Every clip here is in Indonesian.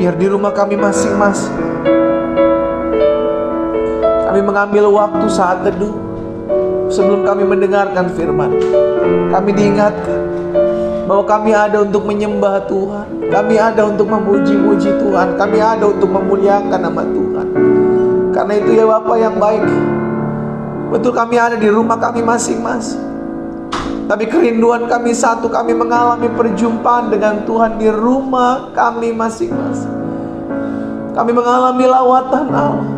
biar di rumah kami masing-masing kami mengambil waktu saat teduh. Sebelum kami mendengarkan firman, kami diingatkan bahwa kami ada untuk menyembah Tuhan, kami ada untuk memuji-muji Tuhan, kami ada untuk memuliakan nama Tuhan. Karena itu ya Bapa yang baik, betul kami ada di rumah kami masing-masing, tapi kerinduan kami satu, kami mengalami perjumpaan dengan Tuhan di rumah kami masing-masing. Kami mengalami lawatan Allah.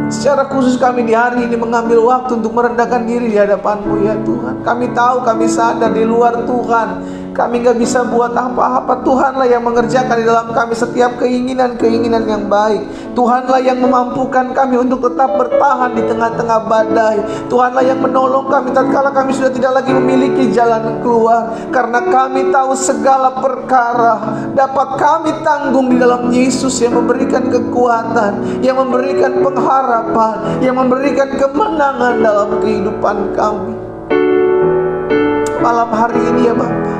Secara khusus kami di hari ini mengambil waktu untuk merendahkan diri di hadapan-Mu ya Tuhan. Kami tahu, kami sadar di luar Tuhan kami gak bisa buat apa-apa. Tuhanlah yang mengerjakan di dalam kami setiap keinginan-keinginan yang baik. Tuhanlah yang memampukan kami untuk tetap bertahan di tengah-tengah badai. Tuhanlah yang menolong kami tatkala kami sudah tidak lagi memiliki jalan keluar. Karena kami tahu segala perkara dapat kami tanggung di dalam Yesus yang memberikan kekuatan, yang memberikan pengharapan, yang memberikan kemenangan dalam kehidupan kami. Malam hari ini ya Bapa,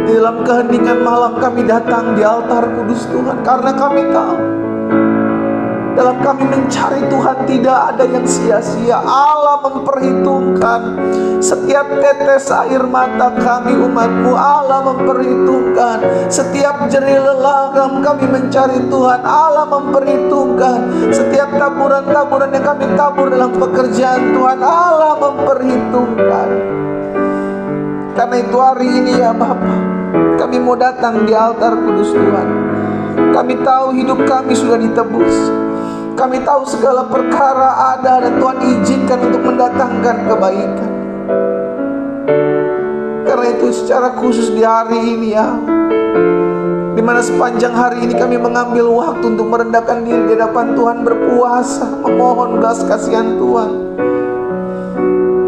di dalam keheningan malam kami datang di altar kudus Tuhan, karena kami tahu dalam kami mencari Tuhan tidak ada yang sia-sia. Allah memperhitungkan setiap tetes air mata kami umat-Mu. Allah memperhitungkan setiap jerih lelah kami mencari Tuhan. Allah memperhitungkan setiap taburan-taburan yang kami tabur dalam pekerjaan Tuhan. Allah memperhitungkan. Karena itu hari ini ya Bapa, kami mau datang di altar kudus Tuhan. Kami tahu hidup kami sudah ditebus. Kami tahu segala perkara ada dan Tuhan izinkan untuk mendatangkan kebaikan. Karena itu secara khusus di hari ini ya, dimana sepanjang hari ini kami mengambil waktu untuk merendahkan diri di hadapan Tuhan, berpuasa, memohon belas kasihan Tuhan.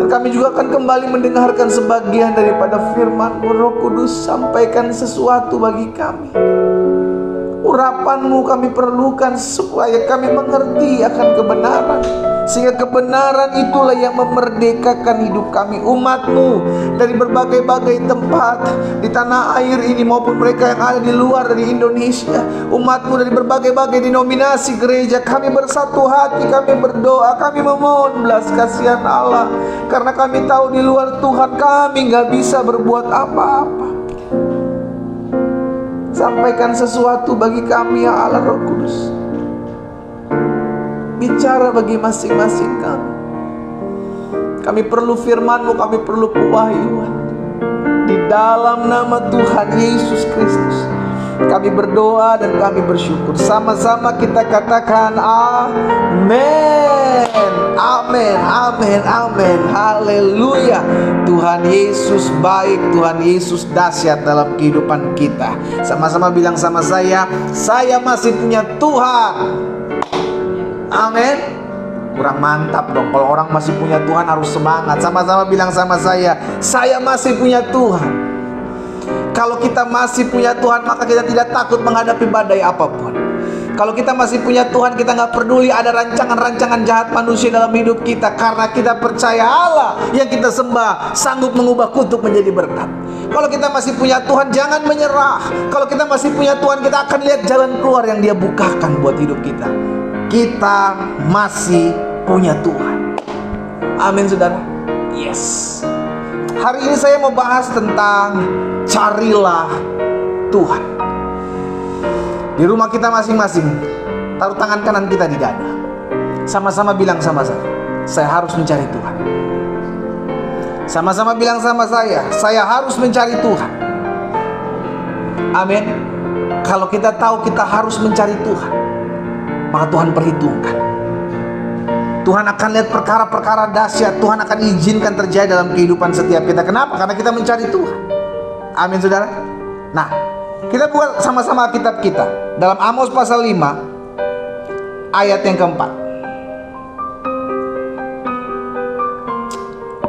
Dan kami juga akan kembali mendengarkan sebagian daripada firman-Mu. Roh Kudus, sampaikan sesuatu bagi kami. Urapan-Mu kami perlukan supaya kami mengerti akan kebenaran, sehingga kebenaran itulah yang memerdekakan hidup kami, umat-Mu, dari berbagai-bagai tempat di tanah air ini maupun mereka yang ada di luar dari Indonesia. Umat-Mu dari berbagai-bagai denominasi gereja, kami bersatu hati, kami berdoa, kami memohon belas kasihan Allah. Karena kami tahu di luar Tuhan kami gak bisa berbuat apa-apa. Sampaikan sesuatu bagi kami ya Allah Roh Kudus. Bicara bagi masing-masing kami. Kami perlu firman-Mu, kami perlu pewahyuan. Di dalam nama Tuhan Yesus Kristus kami berdoa dan kami bersyukur. Sama-sama kita katakan amin. Amin, amin, amin. Haleluya. Tuhan Yesus baik, Tuhan Yesus dahsyat dalam kehidupan kita. Sama-sama bilang sama saya masih punya Tuhan. Amin. Kurang mantap dong. Kalau orang masih punya Tuhan harus semangat. Sama-sama bilang sama saya masih punya Tuhan. Kalau kita masih punya Tuhan, maka kita tidak takut menghadapi badai apapun. Kalau kita masih punya Tuhan, kita gak peduli ada rancangan-rancangan jahat manusia dalam hidup kita. Karena kita percaya Allah yang kita sembah sanggup mengubah kutuk menjadi berkat. Kalau kita masih punya Tuhan, jangan menyerah. Kalau kita masih punya Tuhan, kita akan lihat jalan keluar yang Dia bukakan buat hidup kita. Kita masih punya Tuhan. Amin saudara. Yes. Hari ini saya mau bahas tentang carilah Tuhan. Di rumah kita masing-masing, taruh tangan kanan kita di dada. Sama-sama bilang sama saya harus mencari Tuhan. Sama-sama bilang sama saya harus mencari Tuhan. Amin. Kalau kita tahu kita harus mencari Tuhan, maka Tuhan perhitungkan. Tuhan akan lihat perkara-perkara dahsyat. Tuhan akan izinkan terjadi dalam kehidupan setiap kita. Kenapa? Karena kita mencari Tuhan. Amin saudara. Nah, kita buka sama-sama kitab kita dalam Amos pasal 5 ayat yang keempat.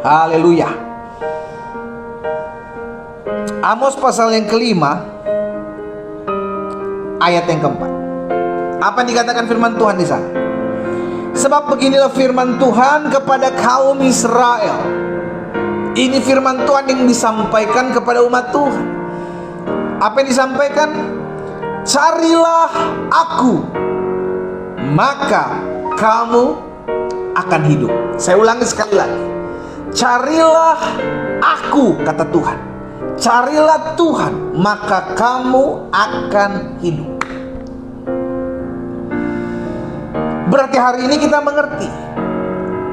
Haleluya. Amos pasal yang kelima ayat yang keempat. Apa yang dikatakan firman Tuhan di sana? Sebab beginilah firman Tuhan kepada kaum Israel. Ini firman Tuhan yang disampaikan kepada umat Tuhan. Apa yang disampaikan? Carilah aku, maka kamu akan hidup. Saya ulangi sekali lagi. Carilah aku, kata Tuhan. Carilah Tuhan, maka kamu akan hidup. Berarti hari ini kita mengerti,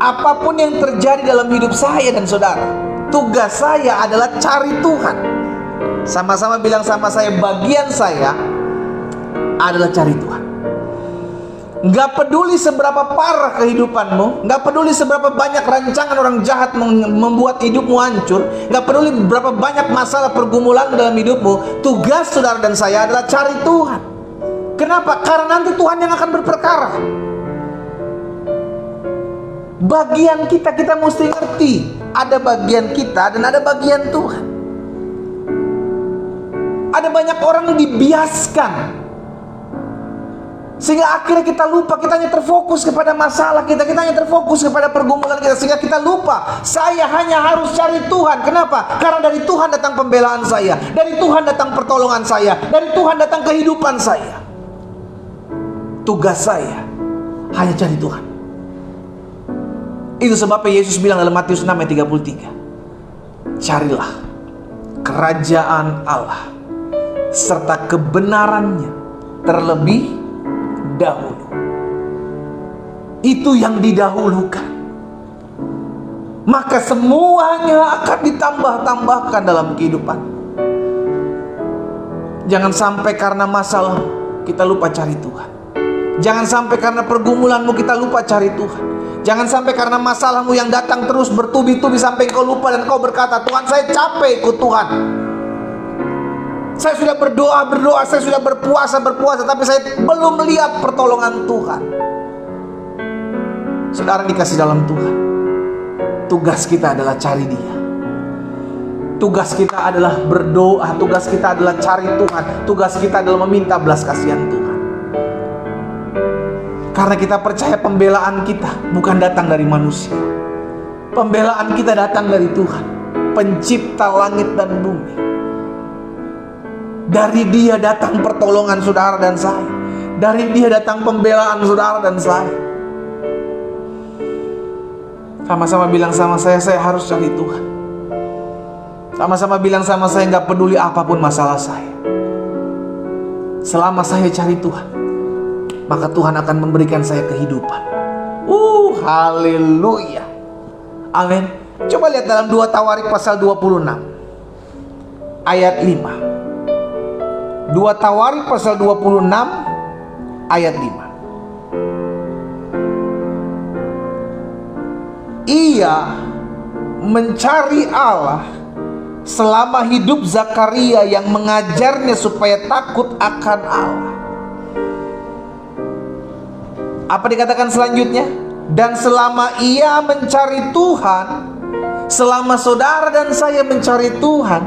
apapun yang terjadi dalam hidup saya dan saudara, tugas saya adalah cari Tuhan. Sama-sama bilang sama saya, bagian saya adalah cari Tuhan. Gak peduli seberapa parah kehidupanmu, gak peduli seberapa banyak rancangan orang jahat membuat hidupmu hancur, gak peduli berapa banyak masalah pergumulan dalam hidupmu, tugas saudara dan saya adalah cari Tuhan. Kenapa? Karena nanti Tuhan yang akan berperkara. Bagian kita mesti ngerti, ada bagian kita dan ada bagian Tuhan. Ada banyak orang yang dibiaskan, sehingga akhirnya kita lupa, kita hanya terfokus kepada masalah kita hanya terfokus kepada pergumulan kita, sehingga kita lupa, saya hanya harus cari Tuhan. Kenapa? Karena dari Tuhan datang pembelaan saya, dari Tuhan datang pertolongan saya, dari Tuhan datang kehidupan saya. Tugas saya hanya cari Tuhan. Itu sebabnya Yesus bilang dalam Matius 6 ayat 33, carilah kerajaan Allah serta kebenarannya terlebih dahulu. Itu yang didahulukan, maka semuanya akan ditambah-tambahkan dalam kehidupan. Jangan sampai karena masalah kita lupa cari Tuhan. Jangan sampai karena pergumulanmu kita lupa cari Tuhan. Jangan sampai karena masalahmu yang datang terus bertubi-tubi sampai kau lupa dan kau berkata, Tuhan, saya capek ikut Tuhan. Saya sudah berdoa, saya sudah berpuasa, tapi saya belum melihat pertolongan Tuhan. Saudara dikasih dalam Tuhan, tugas kita adalah cari Dia. Tugas kita adalah berdoa, tugas kita adalah cari Tuhan, tugas kita adalah meminta belas kasihan Tuhan. Karena kita percaya pembelaan kita bukan datang dari manusia. Pembelaan kita datang dari Tuhan, pencipta langit dan bumi. Dari Dia datang pertolongan saudara dan saya. Dari Dia datang pembelaan saudara dan saya. Sama-sama bilang sama saya harus cari Tuhan. Sama-sama bilang sama saya, gak peduli apapun masalah saya, selama saya cari Tuhan, maka Tuhan akan memberikan saya kehidupan. Haleluya. Amin. Coba lihat dalam 2 Tawarik pasal 26 ayat 5. 2 Tawarik pasal 26 ayat 5. Ia mencari Allah selama hidup Zakaria yang mengajarnya supaya takut akan Allah. Apa dikatakan selanjutnya? Dan selama ia mencari Tuhan, selama saudara dan saya mencari Tuhan,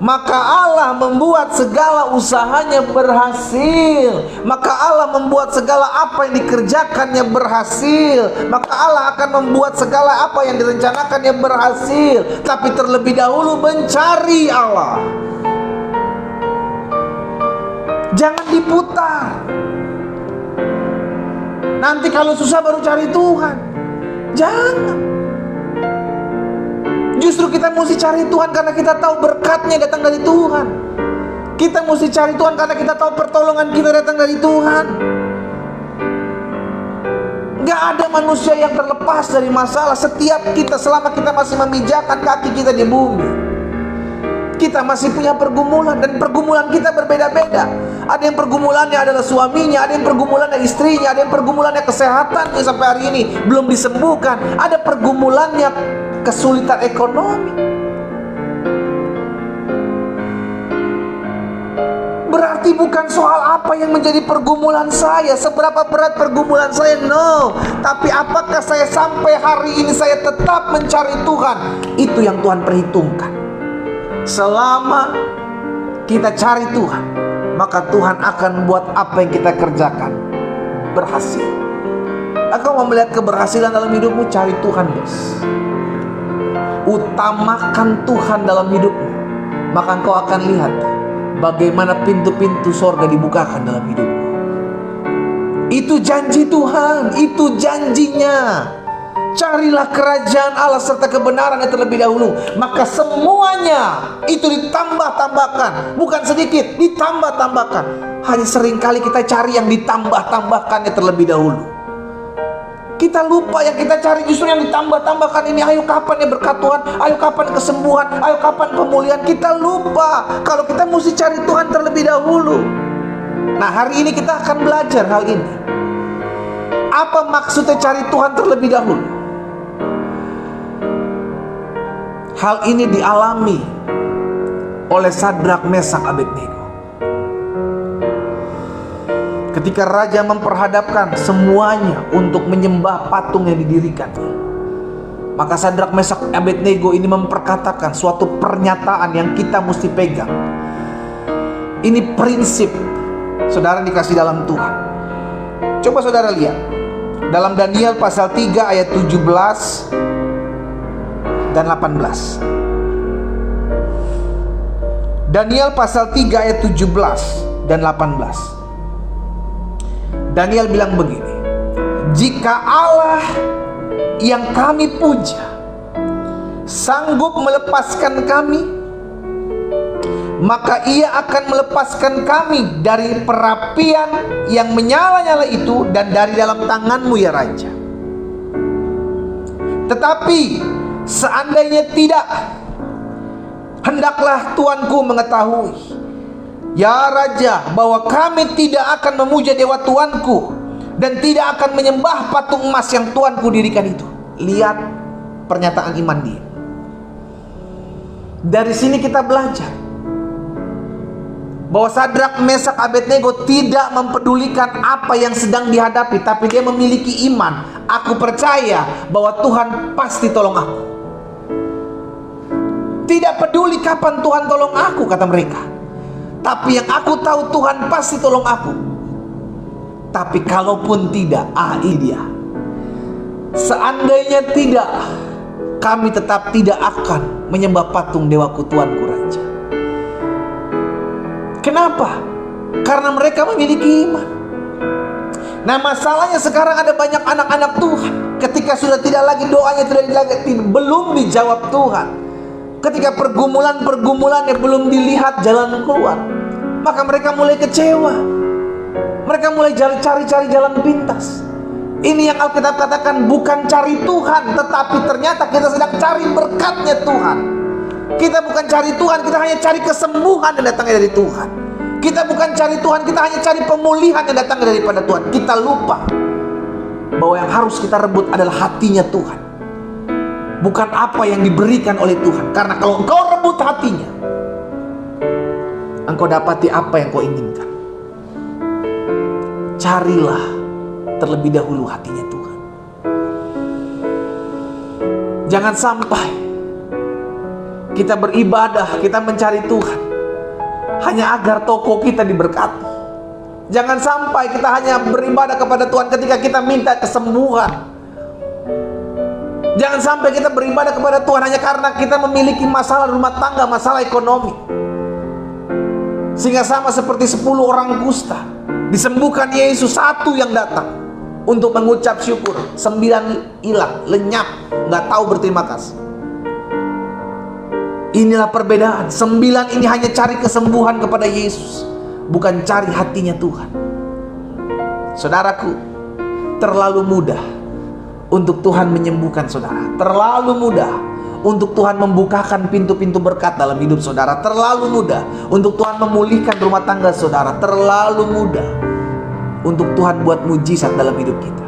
maka Allah membuat segala usahanya berhasil. Maka Allah membuat segala apa yang dikerjakannya berhasil. Maka Allah akan membuat segala apa yang direncanakannya berhasil. Tapi terlebih dahulu mencari Allah. Jangan diputar. Nanti kalau susah baru cari Tuhan. Jangan. Justru kita mesti cari Tuhan karena kita tahu berkatnya datang dari Tuhan. Kita mesti cari Tuhan karena kita tahu pertolongan kita datang dari Tuhan. Gak ada manusia yang terlepas dari masalah. Setiap kita, selama kita masih memijakkan kaki kita di bumi, kita masih punya pergumulan. Dan pergumulan kita berbeda-beda. Ada yang pergumulannya adalah suaminya, ada yang pergumulannya istrinya, ada yang pergumulannya kesehatannya sampai hari ini belum disembuhkan, ada pergumulannya kesulitan ekonomi. Berarti bukan soal apa yang menjadi pergumulan saya, seberapa berat pergumulan saya, no. Tapi apakah saya sampai hari ini saya tetap mencari Tuhan? Itu yang Tuhan perhitungkan. Selama kita cari Tuhan, maka Tuhan akan buat apa yang kita kerjakan berhasil. Engkau mau melihat keberhasilan dalam hidupmu, cari Tuhan, bos. Utamakan Tuhan dalam hidupmu, maka engkau akan lihat bagaimana pintu-pintu sorga dibukakan dalam hidupmu. Itu janji Tuhan, itu janjinya. Carilah kerajaan Allah serta kebenarannya terlebih dahulu, maka semuanya itu ditambah-tambahkan. Bukan sedikit, ditambah-tambahkan. Hanya seringkali kita cari yang ditambah-tambahkannya terlebih dahulu. Kita lupa yang kita cari justru yang ditambah-tambahkan ini. Ayo kapan ya berkat Tuhan, ayo kapan kesembuhan, ayo kapan pemulihan. Kita lupa kalau kita mesti cari Tuhan terlebih dahulu. Nah, hari ini kita akan belajar hal ini. Apa maksudnya cari Tuhan terlebih dahulu? Hal ini dialami oleh Sadrak, Mesak, Abednego. Ketika raja memperhadapkan semuanya untuk menyembah patung yang didirikannya, maka Sadrak, Mesak, Abednego ini memperkatakan suatu pernyataan yang kita mesti pegang. Ini prinsip saudara dikasih dalam Tuhan. Coba saudara lihat dalam Daniel pasal 3 ayat 17 dan 18. Daniel pasal 3 ayat 17 dan 18. Daniel bilang begini, jika Allah yang kami puja sanggup melepaskan kami, maka ia akan melepaskan kami dari perapian yang menyala-nyala itu dan dari dalam tanganmu ya Raja. Tetapi seandainya tidak, hendaklah tuanku mengetahui, ya Raja, bahwa kami tidak akan memuja dewa tuanku dan tidak akan menyembah patung emas yang tuanku dirikan itu. Lihat pernyataan iman dia. Dari sini kita belajar bahwa Sadrak, Mesak, Abednego tidak mempedulikan apa yang sedang dihadapi, tapi dia memiliki iman. Aku percaya bahwa Tuhan pasti tolong aku. Tidak peduli kapan Tuhan tolong aku, kata mereka. Tapi yang aku tahu Tuhan pasti tolong aku. Tapi kalaupun tidak, ini dia. Seandainya tidak, kami tetap tidak akan menyembah patung dewaku Tuanku Raja. Kenapa? Karena mereka memiliki iman. Nah, masalahnya sekarang ada banyak anak-anak Tuhan, ketika sudah tidak lagi doanya belum dijawab Tuhan, ketika pergumulan-pergumulannya belum dilihat jalan keluar, maka mereka mulai kecewa. Mereka mulai cari-cari jalan pintas. Ini yang Alkitab katakan bukan cari Tuhan, tetapi ternyata kita sedang cari berkatnya Tuhan. Kita bukan cari Tuhan, kita hanya cari kesembuhan yang datangnya dari Tuhan. Kita bukan cari Tuhan, kita hanya cari pemulihan yang datangnya daripada Tuhan. Kita lupa bahwa yang harus kita rebut adalah hatinya Tuhan, bukan apa yang diberikan oleh Tuhan. Karena kalau engkau rebut hatinya, engkau dapati apa yang kau inginkan. Carilah terlebih dahulu hatinya Tuhan. Jangan sampai kita beribadah, kita mencari Tuhan hanya agar toko kita diberkati. Jangan sampai kita hanya beribadah kepada Tuhan ketika kita minta kesembuhan. Jangan sampai kita beribadah kepada Tuhan hanya karena kita memiliki masalah rumah tangga, masalah ekonomi. Sehingga sama seperti 10 orang kusta, disembuhkan Yesus, 1 yang datang untuk mengucap syukur, 9 hilang, lenyap, nggak tahu berterima kasih. Inilah perbedaan. 9 ini hanya cari kesembuhan kepada Yesus, bukan cari hatinya Tuhan. Saudaraku, terlalu mudah untuk Tuhan menyembuhkan saudara. Terlalu mudah untuk Tuhan membukakan pintu-pintu berkat dalam hidup saudara. Terlalu mudah untuk Tuhan memulihkan rumah tangga saudara. Terlalu mudah untuk Tuhan buat mujizat dalam hidup kita.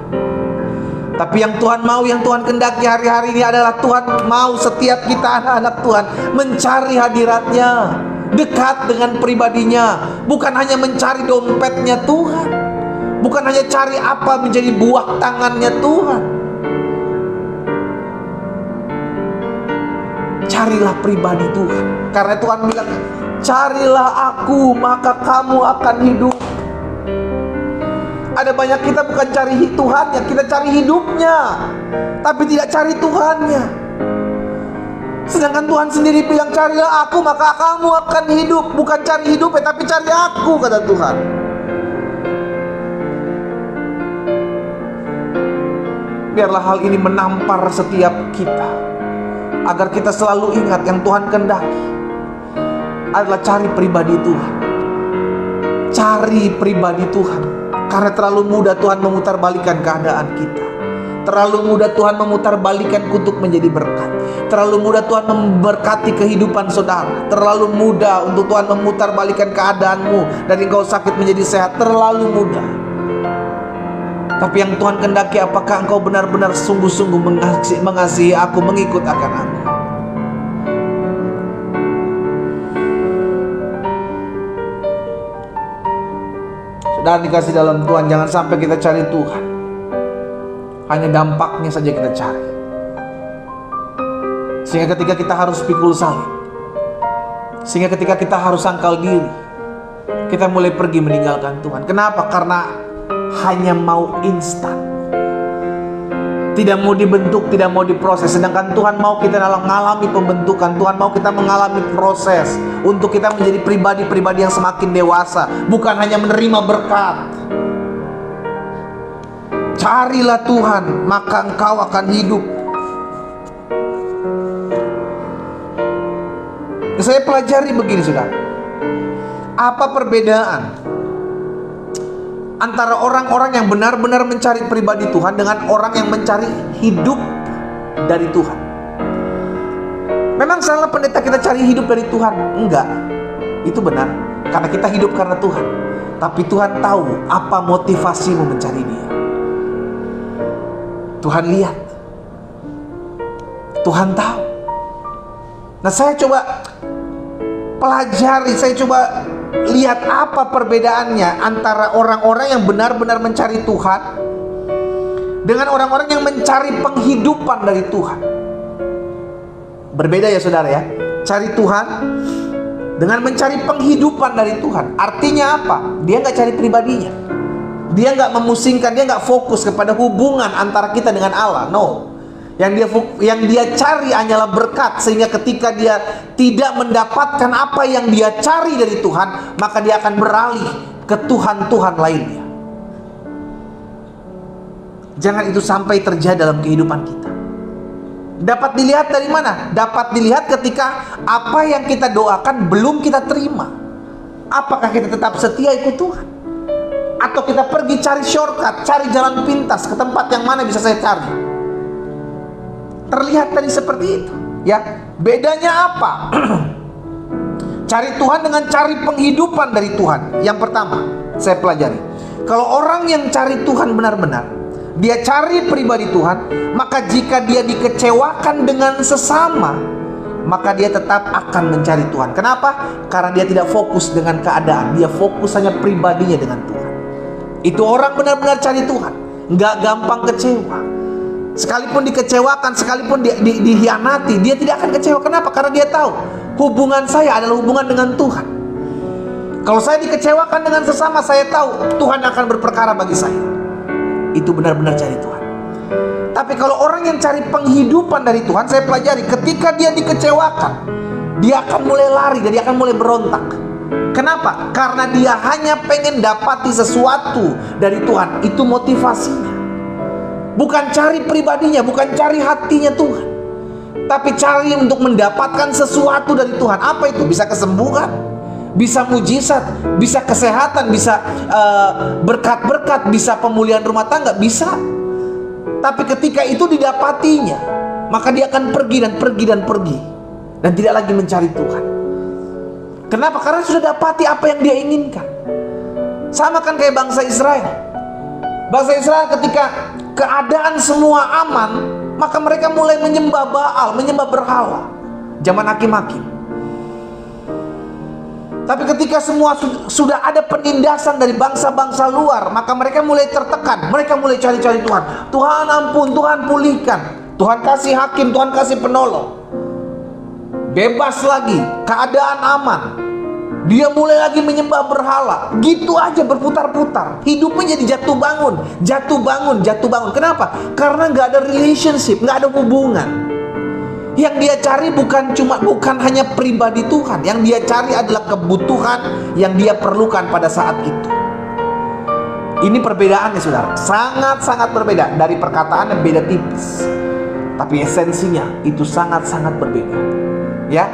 Tapi yang Tuhan mau, yang Tuhan kehendaki hari-hari ini adalah Tuhan mau setiap kita anak-anak Tuhan mencari hadiratnya, dekat dengan pribadinya. Bukan hanya mencari dompetnya Tuhan, bukan hanya cari apa menjadi buah tangannya Tuhan. Carilah pribadi Tuhan. Karena Tuhan bilang, carilah aku maka kamu akan hidup. Ada banyak kita bukan cari Tuhannya, kita cari hidupnya, tapi tidak cari Tuhannya. Sedangkan Tuhan sendiri bilang, carilah aku maka kamu akan hidup. Bukan cari hidup tapi cari aku, kata Tuhan. Biarlah hal ini menampar setiap kita, agar kita selalu ingat yang Tuhan kehendaki adalah cari pribadi Tuhan. Cari pribadi Tuhan. Karena terlalu mudah Tuhan memutarbalikkan keadaan kita. Terlalu mudah Tuhan memutarbalikkan untuk menjadi berkat. Terlalu mudah Tuhan memberkati kehidupan saudara. Terlalu mudah untuk Tuhan memutarbalikkan keadaanmu dari engkau sakit menjadi sehat. Terlalu mudah. Tapi yang Tuhan kehendaki, apakah engkau benar-benar sungguh-sungguh mengasihi aku, mengikut akan aku? Saudara dikasih dalam Tuhan, jangan sampai kita cari Tuhan hanya dampaknya saja kita cari, sehingga ketika kita harus pikul salib, sehingga ketika kita harus sangkal diri, kita mulai pergi meninggalkan Tuhan. Kenapa? Karena hanya mau instan, tidak mau dibentuk, tidak mau diproses. Sedangkan Tuhan mau kita mengalami pembentukan. Tuhan mau kita mengalami proses untuk kita menjadi pribadi-pribadi yang semakin dewasa, bukan hanya menerima berkat. Carilah Tuhan, maka engkau akan hidup. Saya pelajari begini, saudara. Apa perbedaan antara orang-orang yang benar-benar mencari pribadi Tuhan dengan orang yang mencari hidup dari Tuhan? Memang salah pendeta kita cari hidup dari Tuhan? Enggak. Itu benar, karena kita hidup karena Tuhan. Tapi Tuhan tahu apa motivasimu mencari Dia. Tuhan lihat, Tuhan tahu. Nah, saya coba pelajari, saya coba lihat apa perbedaannya antara orang-orang yang benar-benar mencari Tuhan dengan orang-orang yang mencari penghidupan dari Tuhan. Berbeda ya saudara ya. Cari Tuhan dengan mencari penghidupan dari Tuhan. Artinya apa? Dia nggak cari pribadinya. Dia nggak memusingkan, dia nggak fokus kepada hubungan antara kita dengan Allah. No. Yang dia cari hanyalah berkat, sehingga ketika dia tidak mendapatkan apa yang dia cari dari Tuhan, maka dia akan beralih ke Tuhan-Tuhan lainnya. Jangan itu sampai terjadi dalam kehidupan kita. Dapat dilihat dari mana? Dapat dilihat ketika apa yang kita doakan belum kita terima. Apakah kita tetap setia ikut Tuhan? Atau kita pergi cari shortcut, cari jalan pintas ke tempat yang mana bisa saya cari? Terlihat tadi seperti itu, ya. Bedanya apa? Cari Tuhan dengan cari penghidupan dari Tuhan. Yang pertama, saya pelajari. Kalau orang yang cari Tuhan benar-benar, dia cari pribadi Tuhan, maka jika dia dikecewakan dengan sesama, maka dia tetap akan mencari Tuhan. Kenapa? Karena dia tidak fokus dengan keadaan, dia fokus hanya pribadinya dengan Tuhan. Itu orang benar-benar cari Tuhan, nggak gampang kecewa. Sekalipun dikecewakan, sekalipun dihianati, dia tidak akan kecewa. Kenapa? Karena dia tahu hubungan saya adalah hubungan dengan Tuhan. Kalau saya dikecewakan dengan sesama, saya tahu Tuhan akan berperkara bagi saya. Itu benar-benar cari Tuhan. Tapi kalau orang yang cari penghidupan dari Tuhan, saya pelajari, ketika dia dikecewakan, dia akan mulai lari, dia akan mulai berontak. Kenapa? Karena dia hanya pengen dapati sesuatu dari Tuhan. Itu motivasinya. Bukan cari pribadinya, bukan cari hatinya Tuhan, tapi cari untuk mendapatkan sesuatu dari Tuhan. Apa itu? Bisa kesembuhan, bisa mujizat, bisa kesehatan, bisa berkat-berkat, bisa pemulihan rumah tangga, bisa. Tapi ketika itu didapatinya, maka dia akan pergi dan pergi dan pergi, dan tidak lagi mencari Tuhan. Kenapa? Karena sudah dapati apa yang dia inginkan. Sama kan kayak bangsa Israel. Bangsa Israel ketika keadaan semua aman, maka mereka mulai menyembah Baal, menyembah berhala. Zaman Hakim-Hakim. Tapi ketika semua sudah ada penindasan dari bangsa-bangsa luar, maka mereka mulai tertekan. Mereka mulai cari-cari Tuhan. Tuhan ampun, Tuhan pulihkan, Tuhan kasih hakim, Tuhan kasih penolong. Bebas lagi, keadaan aman. Dia mulai lagi menyembah berhala. Gitu aja berputar-putar. Hidupnya jadi jatuh bangun, jatuh bangun, jatuh bangun. Kenapa? Karena nggak ada relationship, nggak ada hubungan. Yang dia cari bukan hanya pribadi Tuhan. Yang dia cari adalah kebutuhan yang dia perlukan pada saat itu. Ini perbedaannya, saudara. Sangat-sangat berbeda. Dari perkataan yang beda tipis, tapi esensinya itu sangat-sangat berbeda. Ya.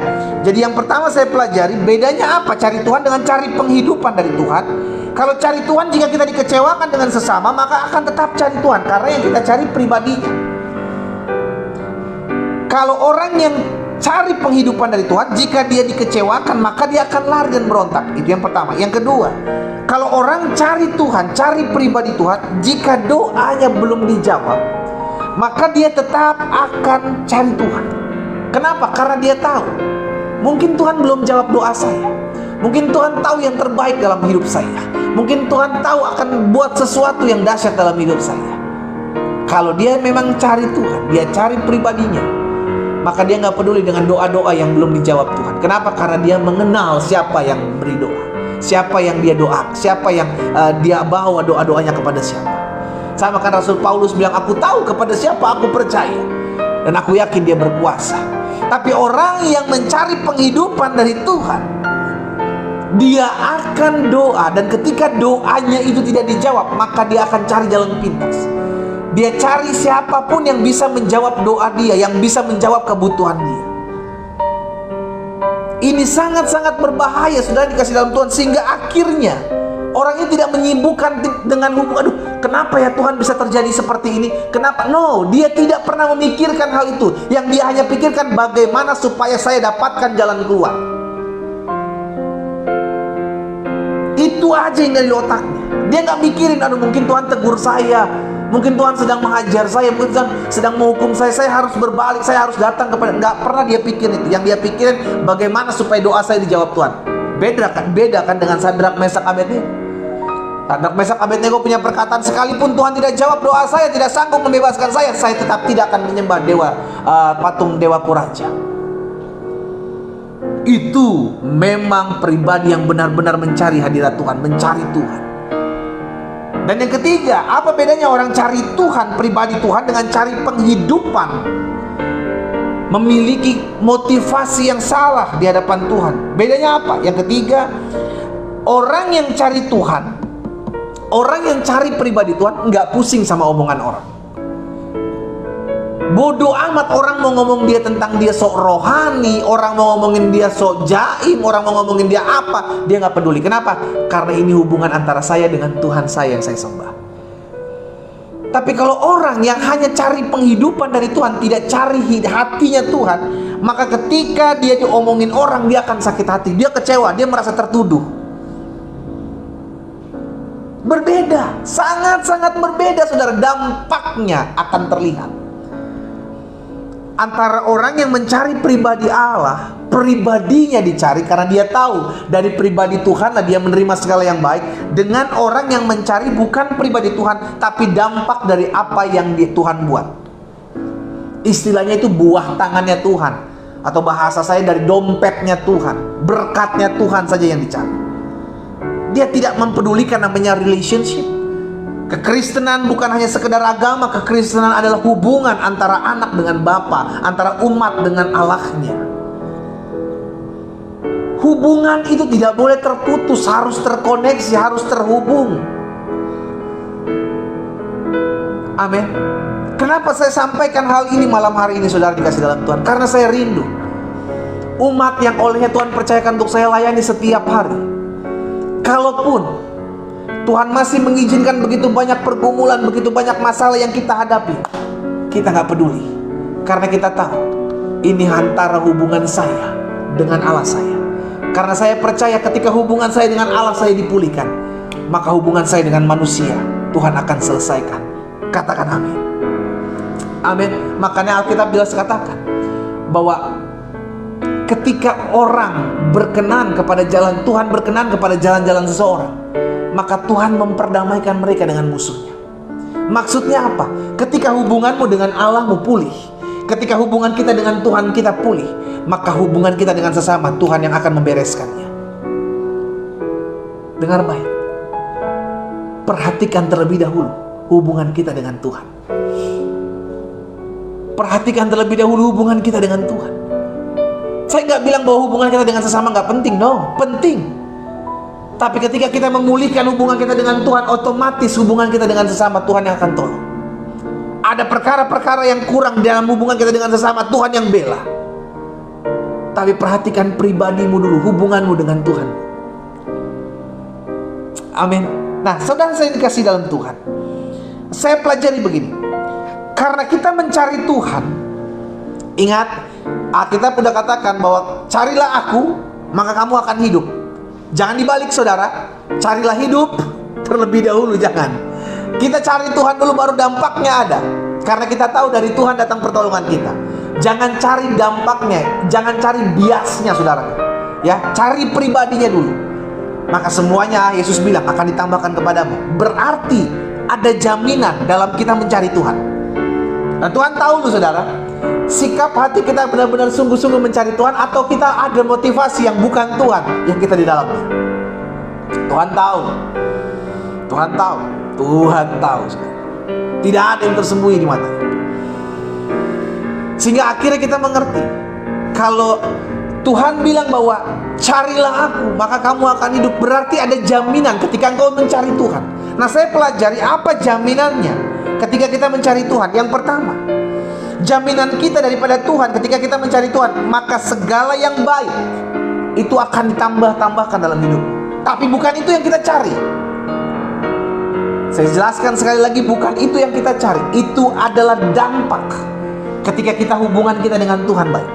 Jadi yang pertama saya pelajari, bedanya apa cari Tuhan dengan cari penghidupan dari Tuhan. Kalau cari Tuhan, jika kita dikecewakan dengan sesama, maka akan tetap cari Tuhan, karena yang kita cari pribadinya. Kalau orang yang cari penghidupan dari Tuhan, jika dia dikecewakan, maka dia akan lari dan berontak. Itu yang pertama. Yang kedua, kalau orang cari Tuhan, cari pribadi Tuhan, jika doanya belum dijawab, maka dia tetap akan cari Tuhan. Kenapa? Karena dia tahu, mungkin Tuhan belum jawab doa saya. Mungkin Tuhan tahu yang terbaik dalam hidup saya. Mungkin Tuhan tahu akan buat sesuatu yang dahsyat dalam hidup saya. Kalau dia memang cari Tuhan, dia cari pribadinya, maka dia nggak peduli dengan doa-doa yang belum dijawab Tuhan. Kenapa? Karena dia mengenal siapa yang beri doa, siapa yang dia doa, siapa yang dia bawa doa-doanya kepada siapa. Sama kan Rasul Paulus bilang, aku tahu kepada siapa aku percaya, dan aku yakin dia berkuasa. Tapi orang yang mencari penghidupan dari Tuhan, dia akan doa, dan ketika doanya itu tidak dijawab, maka dia akan cari jalan pintas. Dia cari siapapun yang bisa menjawab doa dia, yang bisa menjawab kebutuhan dia. Ini sangat-sangat berbahaya, saudara dikasih dalam Tuhan, sehingga akhirnya orang ini tidak menyibukkan dengan hubungan. Aduh, kenapa ya Tuhan bisa terjadi seperti ini? Kenapa? No, dia tidak pernah memikirkan hal itu. Yang dia hanya pikirkan, bagaimana supaya saya dapatkan jalan keluar. Itu aja yang dari otaknya. Dia nggak mikirin, aduh mungkin Tuhan tegur saya, mungkin Tuhan sedang mengajar saya, mungkin Tuhan sedang menghukum saya harus berbalik, saya harus datang kepada. Nggak pernah dia pikirin itu. Yang dia pikirin, bagaimana supaya doa saya dijawab Tuhan. Beda kan dengan Sadrak, Mesak, Abednego. Sadrak, Mesak, Abednego punya perkataan, sekalipun Tuhan tidak jawab doa saya, tidak sanggup membebaskan saya tetap tidak akan menyembah patung dewa Puraja. Itu memang pribadi yang benar-benar mencari hadirat Tuhan, mencari Tuhan. Dan yang ketiga, apa bedanya orang cari Tuhan, pribadi Tuhan, dengan cari penghidupan? Memiliki motivasi yang salah di hadapan Tuhan. Bedanya apa? Yang ketiga, orang yang cari Tuhan, orang yang cari pribadi Tuhan, nggak pusing sama omongan orang. Bodoh amat orang mau ngomong dia tentang dia sok rohani, orang mau ngomongin dia sok jaim, orang mau ngomongin dia apa, dia nggak peduli. Kenapa? Karena ini hubungan antara saya dengan Tuhan saya yang saya sembah. Tapi kalau orang yang hanya cari penghidupan dari Tuhan, tidak cari hatinya Tuhan, maka ketika dia diomongin orang, dia akan sakit hati, dia kecewa, dia merasa tertuduh. Berbeda, sangat-sangat berbeda, saudara. Dampaknya akan terlihat. Antara orang yang mencari pribadi Allah, pribadinya dicari karena dia tahu dari pribadi Tuhan lah dia menerima segala yang baik, dengan orang yang mencari bukan pribadi Tuhan, tapi dampak dari apa yang Tuhan buat. Istilahnya itu buah tangannya Tuhan, atau bahasa saya dari dompetnya Tuhan, berkatnya Tuhan saja yang dicari. Dia tidak mempedulikan namanya relationship. Kekristenan bukan hanya sekedar agama, kekristenan adalah hubungan antara anak dengan Bapa, antara umat dengan Allahnya. Hubungan itu tidak boleh terputus, harus terkoneksi, harus terhubung. Amin. Kenapa saya sampaikan hal ini malam hari ini, saudara dikasih dalam Tuhan? Karena saya rindu umat yang olehnya Tuhan percayakan untuk saya layani setiap hari. Kalaupun Tuhan masih mengizinkan begitu banyak pergumulan, begitu banyak masalah yang kita hadapi, kita nggak peduli, karena kita tahu ini antara hubungan saya dengan Allah saya. Karena saya percaya ketika hubungan saya dengan Allah saya dipulihkan, maka hubungan saya dengan manusia Tuhan akan selesaikan. Katakan amin. Amin. Makanya Alkitab jelas katakan bahwa ketika orang berkenan kepada jalan Tuhan, berkenan kepada jalan-jalan seseorang, maka Tuhan memperdamaikan mereka dengan musuhnya. Maksudnya apa? Ketika hubunganmu dengan Allahmu pulih, ketika hubungan kita dengan Tuhan kita pulih, maka hubungan kita dengan sesama Tuhan yang akan membereskannya. Dengar baik, perhatikan terlebih dahulu hubungan kita dengan Tuhan. perhatikan terlebih dahulu hubungan kita dengan Tuhan. Saya nggak bilang bahwa hubungan kita dengan sesama nggak penting, no, penting. Tapi ketika kita memulihkan hubungan kita dengan Tuhan, otomatis hubungan kita dengan sesama Tuhan yang akan tolong. Ada perkara-perkara yang kurang dalam hubungan kita dengan sesama, Tuhan yang bela. Tapi perhatikan pribadimu dulu, hubunganmu dengan Tuhan. Amin. Nah, saudara saya dikasih dalam Tuhan, saya pelajari begini. Karena kita mencari Tuhan, ingat, Alkitab sudah katakan bahwa carilah aku, maka kamu akan hidup. Jangan dibalik, saudara. Carilah hidup terlebih dahulu, jangan. Kita cari Tuhan dulu, baru dampaknya ada. Karena kita tahu dari Tuhan datang pertolongan kita. Jangan cari dampaknya, jangan cari biasnya, saudara. Ya, cari pribadinya dulu. Maka semuanya Yesus bilang akan ditambahkan kepadamu. Berarti ada jaminan dalam kita mencari Tuhan. Nah, Tuhan tahu loh, saudara, sikap hati kita benar-benar sungguh-sungguh mencari Tuhan, atau kita ada motivasi yang bukan Tuhan yang kita di dalamnya. Tuhan tahu. Tuhan tahu. Tuhan tahu, saudara. Tidak ada yang tersembunyi di matanya. Sehingga akhirnya kita mengerti, kalau Tuhan bilang bahwa carilah aku, maka kamu akan hidup, berarti ada jaminan ketika engkau mencari Tuhan. Nah, saya pelajari apa jaminannya ketika kita mencari Tuhan. Yang pertama, jaminan kita daripada Tuhan ketika kita mencari Tuhan, maka segala yang baik itu akan ditambah-tambahkan dalam hidup. Tapi bukan itu yang kita cari. Saya jelaskan sekali lagi, bukan itu yang kita cari. Itu adalah dampak ketika kita hubungan kita dengan Tuhan baik.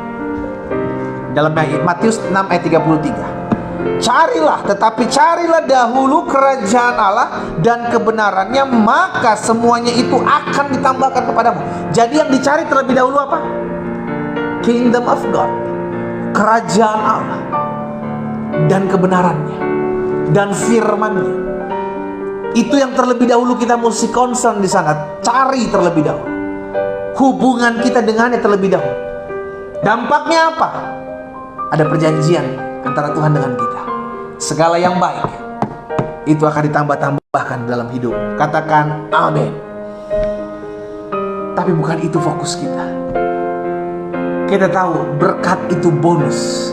Dalam Matius 6 ayat 33, carilah, tetapi carilah dahulu kerajaan Allah dan kebenarannya, maka semuanya itu akan ditambahkan kepadamu. Jadi yang dicari terlebih dahulu apa? Kingdom of God, kerajaan Allah dan kebenarannya dan firman-Nya. Itu yang terlebih dahulu kita mesti concern di sana. Cari terlebih dahulu hubungan kita dengannya terlebih dahulu. Dampaknya apa? Ada perjanjian antara Tuhan dengan kita. Segala yang baik itu akan ditambah-tambahkan dalam hidup. Katakan amin. Tapi bukan itu fokus kita. Kita tahu berkat itu bonus.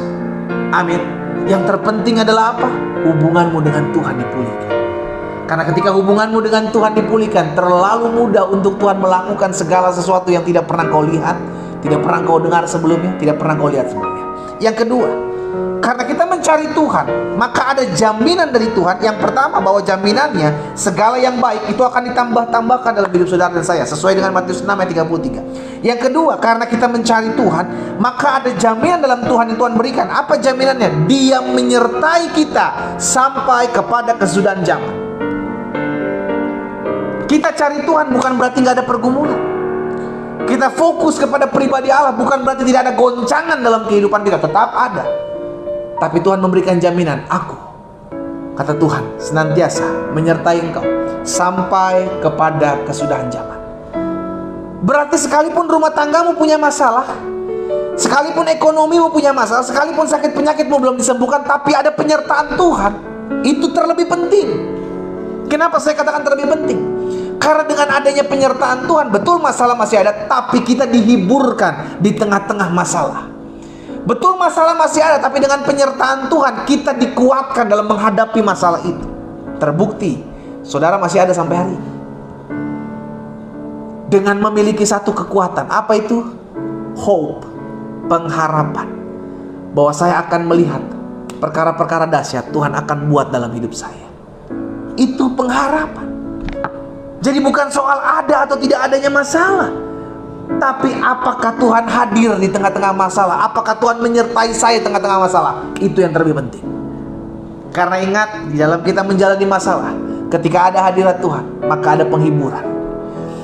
Amin. Yang terpenting adalah apa? Hubunganmu dengan Tuhan dipulihkan. Karena ketika hubunganmu dengan Tuhan dipulihkan, terlalu mudah untuk Tuhan melakukan segala sesuatu yang tidak pernah kau lihat, tidak pernah kau dengar sebelumnya, tidak pernah kau lihat sebelumnya. Yang kedua, karena kita mencari Tuhan, maka ada jaminan dari Tuhan. Yang pertama, bahwa jaminannya segala yang baik itu akan ditambah-tambahkan dalam hidup saudara dan saya, sesuai dengan Matius 6 ayat 33. Yang kedua, karena kita mencari Tuhan, maka ada jaminan dalam Tuhan yang Tuhan berikan. Apa jaminannya? Dia menyertai kita sampai kepada kesudahan zaman. Kita cari Tuhan bukan berarti nggak ada pergumulan. Kita fokus kepada pribadi Allah bukan berarti tidak ada goncangan dalam kehidupan kita, tetap ada. Tapi Tuhan memberikan jaminan, aku, kata Tuhan, senantiasa menyertai engkau sampai kepada kesudahan zaman. Berarti sekalipun rumah tanggamu punya masalah, sekalipun ekonomimu punya masalah, sekalipun sakit penyakitmu belum disembuhkan, tapi ada penyertaan Tuhan, itu terlebih penting. Kenapa saya katakan terlebih penting? Karena dengan adanya penyertaan Tuhan, betul masalah masih ada, tapi kita dihiburkan di tengah-tengah masalah. Betul masalah masih ada, tapi dengan penyertaan Tuhan kita dikuatkan dalam menghadapi masalah itu. Terbukti, saudara masih ada sampai hari ini. Dengan memiliki satu kekuatan, apa itu? Hope, pengharapan. Bahwa saya akan melihat perkara-perkara dahsyat Tuhan akan buat dalam hidup saya. Itu pengharapan. Jadi bukan soal ada atau tidak adanya masalah, tapi apakah Tuhan hadir di tengah-tengah masalah? Apakah Tuhan menyertai saya di tengah-tengah masalah? Itu yang terlebih penting. Karena ingat, di dalam kita menjalani masalah, ketika ada hadirat Tuhan, maka ada penghiburan.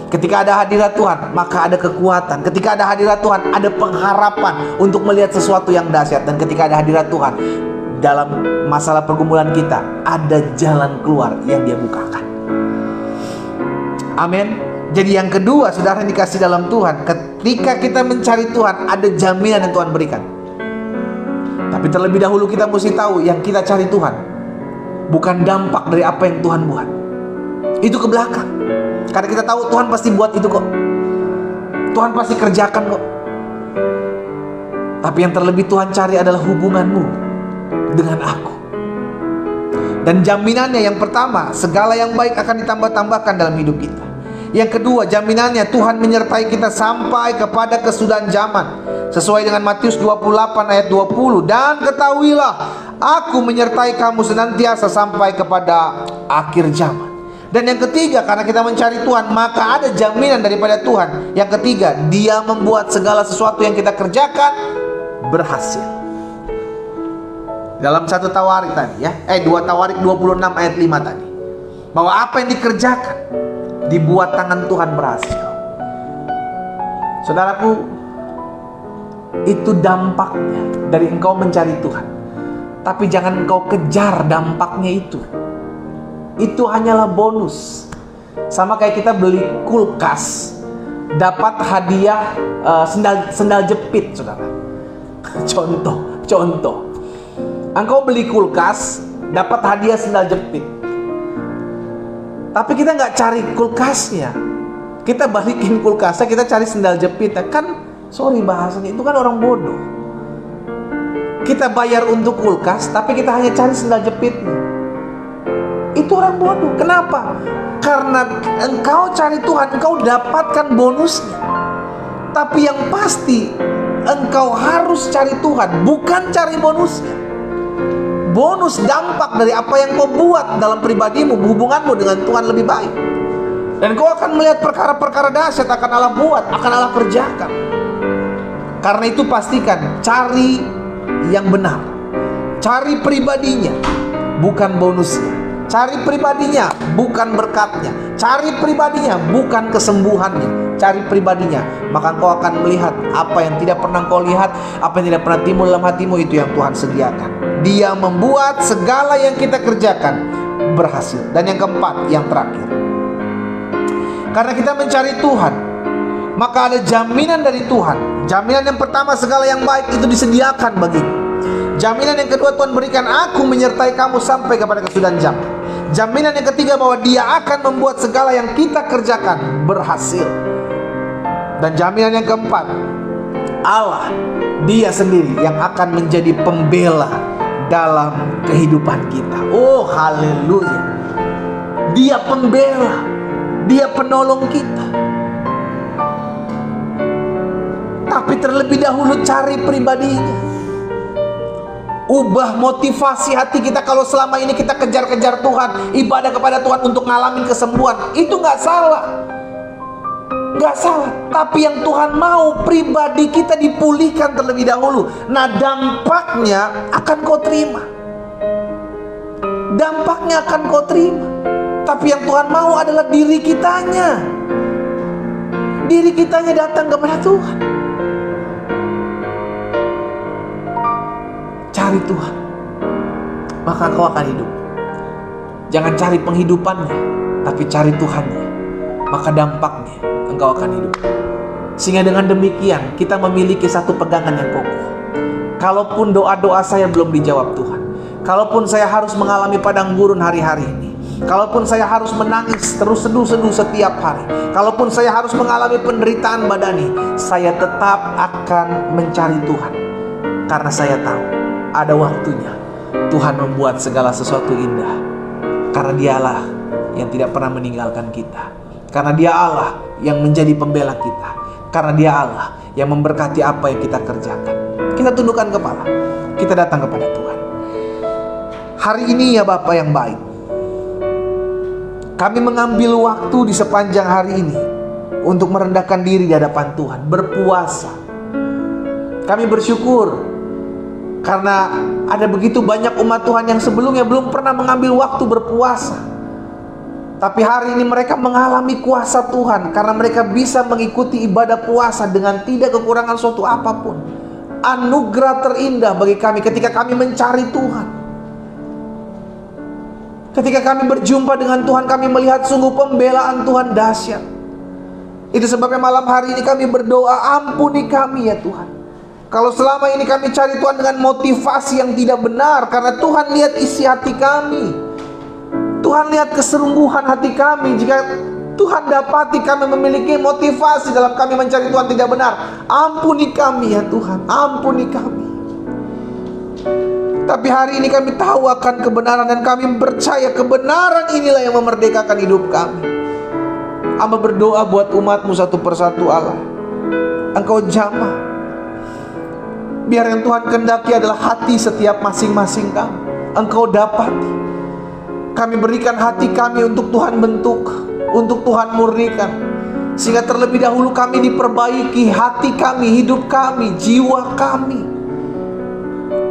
Ketika ada hadirat Tuhan, maka ada kekuatan. Ketika ada hadirat Tuhan, ada pengharapan untuk melihat sesuatu yang dahsyat. Dan ketika ada hadirat Tuhan, dalam masalah pergumulan kita, ada jalan keluar yang Dia bukakan. Amin. Jadi yang kedua, saudara yang dikasih dalam Tuhan, ketika kita mencari Tuhan, ada jaminan yang Tuhan berikan. Tapi terlebih dahulu kita mesti tahu, yang kita cari Tuhan bukan dampak dari apa yang Tuhan buat. Itu ke belakang. Karena kita tahu Tuhan pasti buat itu kok. Tuhan pasti kerjakan kok. Tapi yang terlebih Tuhan cari adalah hubunganmu dengan aku. Dan jaminannya yang pertama, segala yang baik akan ditambah-tambahkan dalam hidup kita. Yang kedua, jaminannya Tuhan menyertai kita sampai kepada kesudahan zaman. Sesuai dengan Matius 28 ayat 20. Dan ketahuilah, aku menyertai kamu senantiasa sampai kepada akhir zaman. Dan yang ketiga, karena kita mencari Tuhan, maka ada jaminan daripada Tuhan. Yang ketiga, Dia membuat segala sesuatu yang kita kerjakan berhasil. Dalam 1 Tawarik tadi ya, 2 Tawarik 26 ayat 5 tadi, bahwa apa yang dikerjakan dibuat tangan Tuhan berhasil. Saudaraku, itu dampaknya dari engkau mencari Tuhan. Tapi jangan engkau kejar dampaknya itu. Itu hanyalah bonus. Sama kayak kita beli kulkas, dapat hadiah sendal jepit, saudara. Contoh. Engkau beli kulkas, dapat hadiah sendal jepit. Tapi kita nggak cari kulkasnya, kita balikin kulkasnya, kita cari sendal jepitnya. Kan, sorry bahasanya, itu kan orang bodoh. Kita bayar untuk kulkas, tapi kita hanya cari sendal jepitnya. Itu orang bodoh. Kenapa? Karena engkau cari Tuhan, engkau dapatkan bonusnya. Tapi yang pasti, engkau harus cari Tuhan, bukan cari bonusnya. Bonus dampak dari apa yang kau buat dalam pribadimu, hubunganmu dengan Tuhan lebih baik. Dan kau akan melihat perkara-perkara dahsyat akan Allah buat, akan Allah kerjakan. Karena itu pastikan, cari yang benar. Cari pribadinya, bukan bonusnya. Cari pribadinya, bukan berkatnya. Cari pribadinya, bukan kesembuhannya. Cari pribadinya, maka kau akan melihat apa yang tidak pernah kau lihat, apa yang tidak pernah timbul dalam hatimu, itu yang Tuhan sediakan. Dia membuat segala yang kita kerjakan berhasil. Dan yang keempat, yang terakhir, karena kita mencari Tuhan, maka ada jaminan dari Tuhan. Jaminan yang pertama, segala yang baik itu disediakan bagimu. Jaminan yang kedua, Tuhan berikan, aku menyertai kamu sampai kepada kesudahan zaman. Jaminan yang ketiga, bahwa Dia akan membuat segala yang kita kerjakan berhasil. Dan jaminan yang keempat, Allah, Dia sendiri yang akan menjadi pembela dalam kehidupan kita. Oh, haleluya. Dia pembela, Dia penolong kita. Tapi terlebih dahulu cari pribadinya. Ubah motivasi hati kita. Kalau selama ini kita kejar-kejar Tuhan, ibadah kepada Tuhan untuk ngalamin kesembuhan, itu gak salah, gak salah. Tapi yang Tuhan mau, pribadi kita dipulihkan terlebih dahulu. Nah, dampaknya akan kau terima. Dampaknya akan kau terima. Tapi yang Tuhan mau adalah diri kitanya. Diri kitanya datang kepada Tuhan. Cari Tuhan, maka kau akan hidup. Jangan cari penghidupannya, tapi cari Tuhannya, maka dampaknya engkau akan hidup. Sehingga dengan demikian kita memiliki satu pegangan yang kokoh. Kalaupun doa-doa saya belum dijawab Tuhan, kalaupun saya harus mengalami padang gurun hari-hari ini, kalaupun saya harus menangis terus seduh-seduh setiap hari, kalaupun saya harus mengalami penderitaan badani, saya tetap akan mencari Tuhan. Karena saya tahu ada waktunya Tuhan membuat segala sesuatu indah. Karena Dialah yang tidak pernah meninggalkan kita. Karena Dia Allah yang menjadi pembela kita. Karena Dia Allah yang memberkati apa yang kita kerjakan. Kita tundukkan kepala, kita datang kepada Tuhan. Hari ini ya Bapa yang baik, kami mengambil waktu di sepanjang hari ini untuk merendahkan diri di hadapan Tuhan, berpuasa. Kami bersyukur karena ada begitu banyak umat Tuhan yang sebelumnya belum pernah mengambil waktu berpuasa. Tapi hari ini mereka mengalami kuasa Tuhan, karena mereka bisa mengikuti ibadah puasa dengan tidak kekurangan suatu apapun. Anugerah terindah bagi kami ketika kami mencari Tuhan. Ketika kami berjumpa dengan Tuhan, kami melihat sungguh pembelaan Tuhan dahsyat. Itu sebabnya malam hari ini kami berdoa, ampuni kami ya Tuhan. Kalau selama ini kami cari Tuhan dengan motivasi yang tidak benar, karena Tuhan lihat isi hati kami, Tuhan lihat kesungguhan hati kami. Jika Tuhan dapati kami memiliki motivasi dalam kami mencari Tuhan tidak benar. Ampuni kami ya Tuhan, ampuni kami. Tapi hari ini kami tahu akan kebenaran dan kami percaya kebenaran inilah yang memerdekakan hidup kami. Hamba berdoa buat umat-Mu satu persatu Allah. Engkau jamah. Biar yang Tuhan kehendaki adalah hati setiap masing-masing kami. Engkau dapati. Kami berikan hati kami untuk Tuhan bentuk, untuk Tuhan murnikan, sehingga terlebih dahulu kami diperbaiki, hati kami, hidup kami, jiwa kami,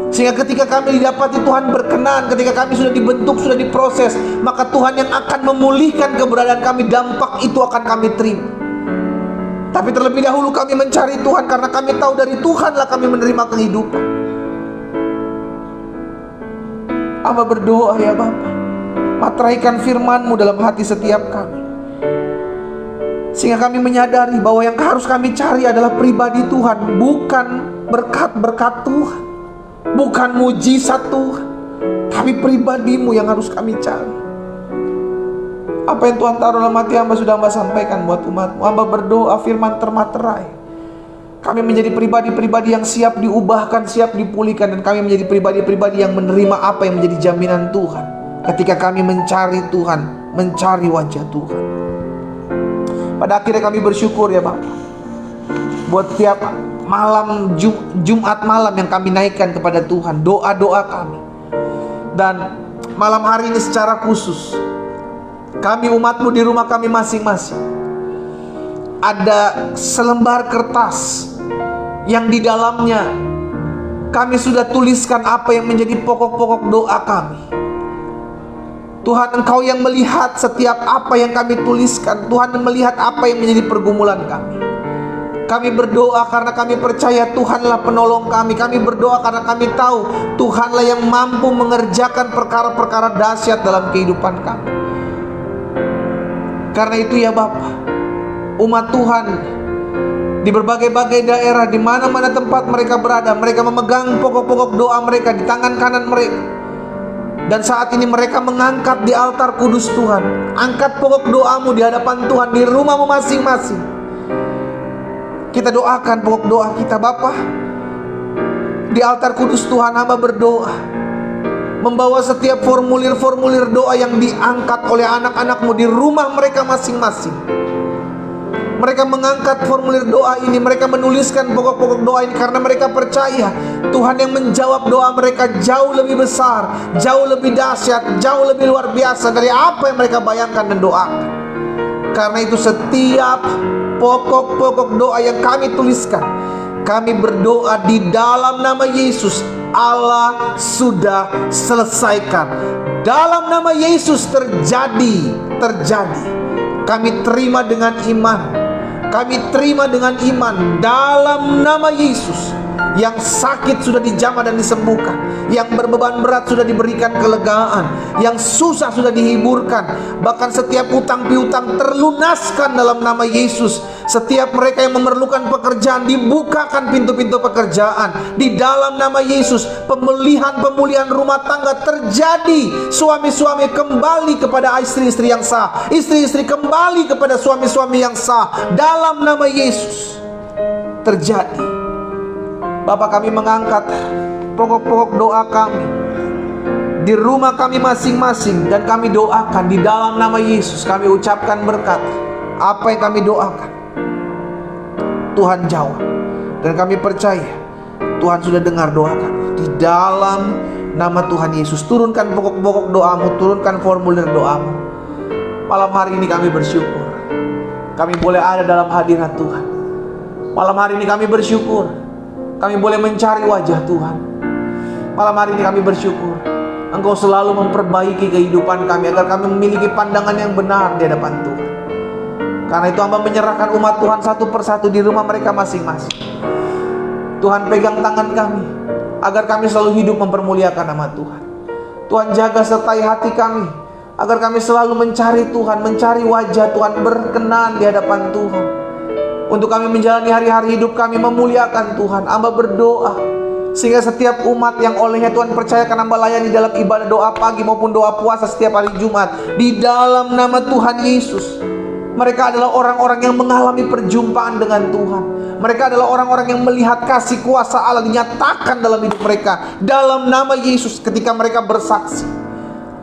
sehingga ketika kami didapati Tuhan berkenan, ketika kami sudah dibentuk, sudah diproses, maka Tuhan yang akan memulihkan keberadaan kami, dampak itu akan kami terima. Tapi terlebih dahulu kami mencari Tuhan, karena kami tahu dari Tuhanlah kami menerima kehidupan. Hamba berdoa ya Bapa, materaikan firman-Mu dalam hati setiap kami, sehingga kami menyadari bahwa yang harus kami cari adalah pribadi Tuhan, bukan berkat-berkat Tuhan, bukan mujizat Tuhan, tapi pribadi-Mu yang harus kami cari. Apa yang Tuhan taruh dalam hati hamba sudah hamba sampaikan buat umat-Mu. Hamba berdoa firman termaterai. Kami menjadi pribadi-pribadi yang siap diubahkan, siap dipulihkan, dan kami menjadi pribadi-pribadi yang menerima apa yang menjadi jaminan Tuhan ketika kami mencari Tuhan, mencari wajah Tuhan. Pada akhirnya kami bersyukur ya Bapak, buat tiap malam Jumat malam yang kami naikkan kepada Tuhan, doa-doa kami. Dan malam hari ini secara khusus, kami umat-Mu di rumah kami masing-masing, ada selembar kertas yang di dalamnya kami sudah tuliskan apa yang menjadi pokok-pokok doa kami. Tuhan, Engkau yang melihat setiap apa yang kami tuliskan. Tuhan yang melihat apa yang menjadi pergumulan kami. Kami berdoa karena kami percaya Tuhanlah penolong kami. Kami berdoa karena kami tahu Tuhanlah yang mampu mengerjakan perkara-perkara dahsyat dalam kehidupan kami. Karena itu ya Bapa, umat Tuhan di berbagai-bagai daerah, di mana-mana tempat mereka berada, mereka memegang pokok-pokok doa mereka di tangan kanan mereka. Dan saat ini mereka mengangkat di altar kudus Tuhan. Angkat pokok doamu di hadapan Tuhan di rumahmu masing-masing. Kita doakan pokok doa kita Bapa. Di altar kudus Tuhan hamba berdoa, membawa setiap formulir-formulir doa yang diangkat oleh anak-anakmu di rumah mereka masing-masing. Mereka mengangkat formulir doa ini, mereka menuliskan pokok-pokok doa ini karena mereka percaya Tuhan yang menjawab doa mereka jauh lebih besar, jauh lebih dahsyat, jauh lebih luar biasa dari apa yang mereka bayangkan dan doakan. Karena itu setiap pokok-pokok doa yang kami tuliskan, kami berdoa di dalam nama Yesus, Allah sudah selesaikan. Dalam nama Yesus terjadi. Kami terima dengan iman. Kami terima dengan iman dalam nama Yesus. Yang sakit sudah dijamah dan disembuhkan, yang berbeban berat sudah diberikan kelegaan, yang susah sudah dihiburkan, bahkan setiap utang piutang terlunaskan dalam nama Yesus. Setiap mereka yang memerlukan pekerjaan dibukakan pintu-pintu pekerjaan di dalam nama Yesus. Pemulihan rumah tangga terjadi. Suami-suami kembali kepada istri-istri yang sah, istri-istri kembali kepada suami-suami yang sah dalam nama Yesus. Terjadi. Bapak, kami mengangkat pokok-pokok doa kami di rumah kami masing-masing, dan kami doakan di dalam nama Yesus. Kami ucapkan berkat. Apa yang kami doakan Tuhan jawab, dan kami percaya Tuhan sudah dengar doa kami. Di dalam nama Tuhan Yesus, turunkan pokok-pokok doamu, turunkan formulir doamu. Malam hari ini kami bersyukur kami boleh ada dalam hadirat Tuhan. Malam hari ini kami bersyukur kami boleh mencari wajah Tuhan. Malam hari ini kami bersyukur Engkau selalu memperbaiki kehidupan kami agar kami memiliki pandangan yang benar di hadapan Tuhan. Karena itu hamba menyerahkan umat Tuhan satu persatu di rumah mereka masing-masing. Tuhan pegang tangan kami agar kami selalu hidup mempermuliakan nama Tuhan. Tuhan jaga sertai hati kami agar kami selalu mencari Tuhan, mencari wajah Tuhan, berkenan di hadapan Tuhan. Untuk kami menjalani hari-hari hidup kami memuliakan Tuhan. Hamba berdoa sehingga setiap umat yang olehnya Tuhan percayakan hamba layani dalam ibadah doa pagi maupun doa puasa setiap hari Jumat, di dalam nama Tuhan Yesus, Mereka adalah orang-orang yang mengalami perjumpaan dengan Tuhan. Mereka adalah orang-orang yang melihat kasih kuasa Allah dinyatakan dalam hidup mereka. Dalam nama Yesus, ketika mereka bersaksi,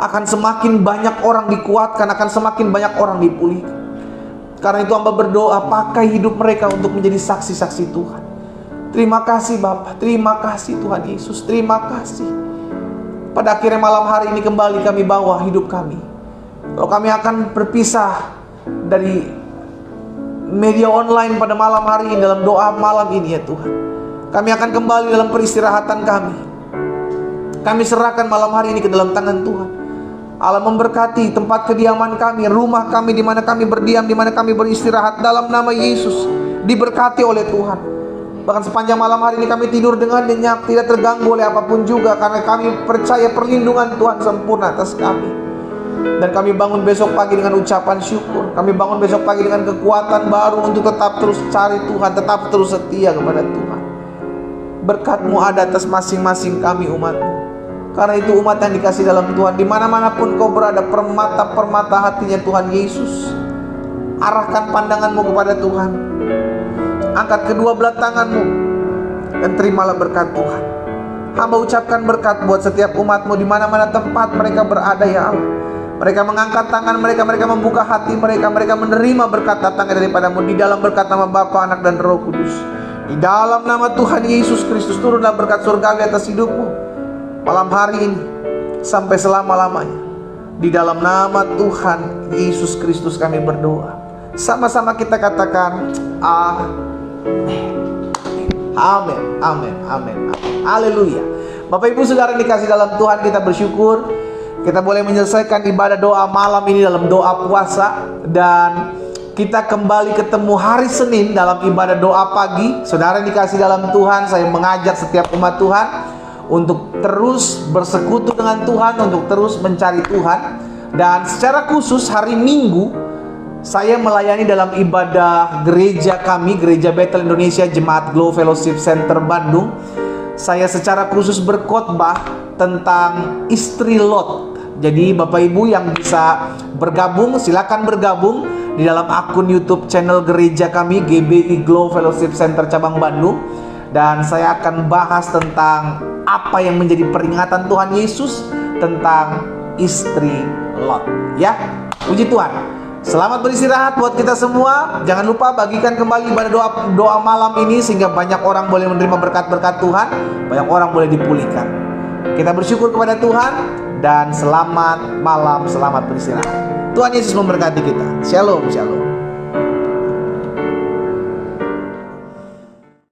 akan semakin banyak orang dikuatkan, akan semakin banyak orang dipulihkan. Karena itu hamba berdoa, pakai hidup mereka untuk menjadi saksi-saksi Tuhan. Terima kasih Bapa, terima kasih Tuhan Yesus, terima kasih. Pada akhirnya malam hari ini kembali kami bawa hidup kami. Kalau kami akan berpisah dari media online pada malam hari ini, dalam doa malam ini ya Tuhan, kami akan kembali dalam peristirahatan kami. Kami serahkan malam hari ini ke dalam tangan Tuhan. Allah memberkati tempat kediaman kami, rumah kami, di mana kami berdiam, di mana kami beristirahat. Dalam nama Yesus, diberkati oleh Tuhan. Bahkan sepanjang malam hari ini kami tidur dengan nyenyak, tidak terganggu oleh apapun juga, karena kami percaya perlindungan Tuhan sempurna atas kami. Dan kami bangun besok pagi dengan ucapan syukur. Kami bangun besok pagi dengan kekuatan baru untuk tetap terus cari Tuhan, tetap terus setia kepada Tuhan. Berkat-Mu ada atas masing-masing kami umat-Mu. Karena itu umat yang dikasih dalam Tuhan, di mana-mana pun kau berada, permata-permata hatinya Tuhan Yesus, arahkan pandangan-Mu kepada Tuhan. Angkat kedua belah tangan-Mu dan terimalah berkat Tuhan. Hamba ucapkan berkat buat setiap umat-Mu di mana-mana tempat mereka berada ya Allah. Mereka mengangkat tangan mereka, mereka membuka hati mereka, mereka menerima berkat datangnya daripada-Mu. Di dalam berkat nama Bapa, Anak dan Roh Kudus, di dalam nama Tuhan Yesus Kristus, turunlah berkat surgawi atas hidupmu malam hari ini sampai selama-lamanya. Di dalam nama Tuhan Yesus Kristus kami berdoa. Sama-sama kita katakan amin, amin, amin, haleluya. Bapak Ibu Saudara dikasih dalam Tuhan, kita bersyukur kita boleh menyelesaikan ibadah doa malam ini dalam doa puasa. Dan kita kembali ketemu hari Senin dalam ibadah doa pagi. Saudara dikasih dalam Tuhan, saya mengajak setiap umat Tuhan untuk terus bersekutu dengan Tuhan, untuk terus mencari Tuhan. Dan secara khusus hari Minggu saya melayani dalam ibadah gereja kami, Gereja Bethel Indonesia Jemaat Glow Fellowship Center Bandung. Saya secara khusus berkhotbah tentang istri Lot. Jadi Bapak Ibu yang bisa bergabung, silakan bergabung di dalam akun YouTube channel gereja kami, GBI Glow Fellowship Center Cabang Bandung. Dan saya akan bahas tentang apa yang menjadi peringatan Tuhan Yesus tentang istri Lot. Ya, puji Tuhan. Selamat beristirahat buat kita semua. Jangan lupa bagikan kembali ibadah doa malam ini, sehingga banyak orang boleh menerima berkat-berkat Tuhan, banyak orang boleh dipulihkan. Kita bersyukur kepada Tuhan, dan selamat malam, selamat beristirahat. Tuhan Yesus memberkati kita. Shalom, shalom.